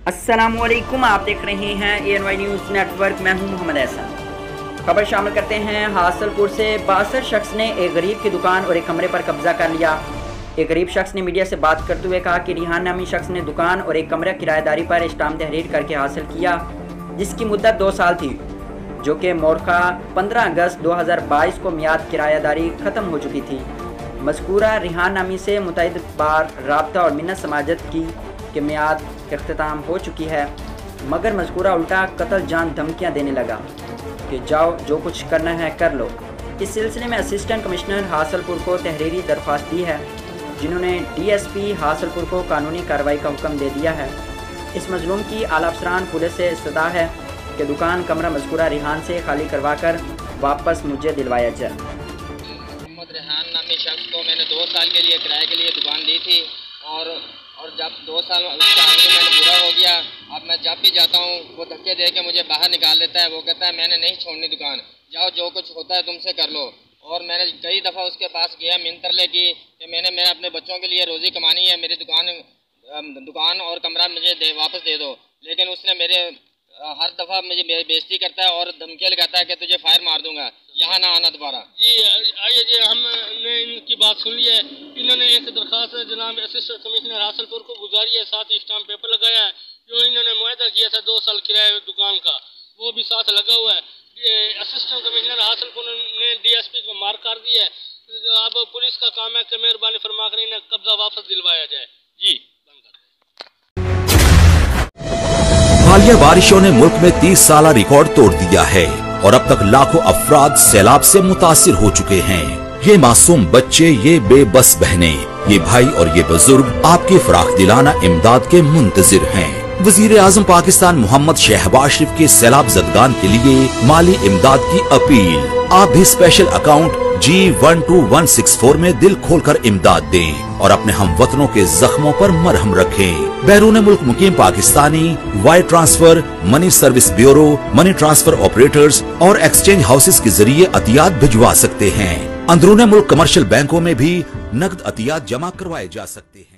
अस्सलामुअलैकुम, आप देख रहे हैं ANY न्यूज़ नेटवर्क। मैं हूं मोहम्मद एहसन। खबर शामिल करते हैं। हासलपुर से 62 शख्स ने एक गरीब की दुकान और एक कमरे पर कब्जा कर लिया। एक गरीब शख्स ने मीडिया से बात करते हुए कहा कि रिहान नामी शख्स ने दुकान और एक कमरा किराएदारी पर इस्टाम तहरीर करके हासिल किया, जिसकी मुद्दत 2 साल थी, जो कि मोरखा 15 अगस्त 2022 को मियाद किराएदारी ख़त्म हो चुकी थी। मज़कूरा रिहान नामी से मुतअद्दिद बार राब्ता और मिन्नत समाजत की कि मियाद इख्तिताम हो चुकी है, मगर मज़कूरा उल्टा कत्ल जान धमकियां देने लगा कि जाओ जो कुछ करना है कर लो। इस सिलसिले में असिस्टेंट कमिश्नर हासलपुर को तहरीरी दरख्वास्त दी है, जिन्होंने DSP हासलपुर को कानूनी कार्रवाई का हुक्म दे दिया है। इस मजलूम की आला अफसरान पुलिस से इस्तदा है कि दुकान कमरा मज़कूरा रिहान से खाली करवा कर वापस मुझे दिलवाया जाए। मोहम्मद रिहान नामी शख्स को मैंने 2 साल के लिए किराए के लिए दुकान दी थी और जब 2 साल उसका एग्रीमेंट पूरा हो गया, अब मैं जब भी जाता हूँ वो धक्के दे के मुझे बाहर निकाल देता है। वो कहता है मैंने नहीं छोड़नी दुकान, जाओ जो कुछ होता है तुमसे कर लो। और मैंने कई दफ़ा उसके पास गया, मिन्नत की कि मैंने अपने बच्चों के लिए रोज़ी कमानी है, मेरी दुकान और कमरा मुझे वापस दे दो। लेकिन उसने मेरे हर दफ़ा मुझे बेइज्जती करता है और धमकियाँ लगाता है कि तुझे फायर मार दूंगा, यहाँ ना आना दोबारा। जी आइए जी, हमने इनकी बात सुन ली है। इन्होंने एक दरख्वास्त जनाब असिस्टेंट कमिश्नर हासलपुर को गुजारी है, साथ ही स्टाम्प पेपर लगाया है। जो इन्होंने मुआहदा किया था 2 साल किराए दुकान का, वो भी साथ लगा हुआ है। असिस्टेंट कमिश्नर हासलपुर ने DSP को मार कर दी है। अब पुलिस का काम है कि मेहरबानी फरमा कर इन्हें कब्जा वापस दिलवाया जाए। जी हालिया बारिशों ने मुल्क में 30 साला रिकॉर्ड तोड़ दिया है और अब तक लाखों अफराद सैलाब से मुतासिर हो चुके हैं। ये मासूम बच्चे, ये बेबस बहनें, ये भाई और ये बुजुर्ग आपकी फराख दिलाना इमदाद के मुंतजिर हैं। वजीर आजम पाकिस्तान मोहम्मद शहबाज शरीफ के सैलाब जदगान के लिए माली इमदाद की अपील। आप भी स्पेशल अकाउंट G12164 में दिल खोलकर इमदाद दें और अपने हमवतनों के जख्मों पर मरहम रखें। बैरून मुल्क मुकीम Pakistani wire transfer, money service bureau, money transfer operators और एक्सचेंज हाउसेस के जरिए अतियात भिजवा सकते हैं। अंदरूनी मुल्क कमर्शियल बैंकों में भी नकद अतियात जमा करवाए जा सकते हैं।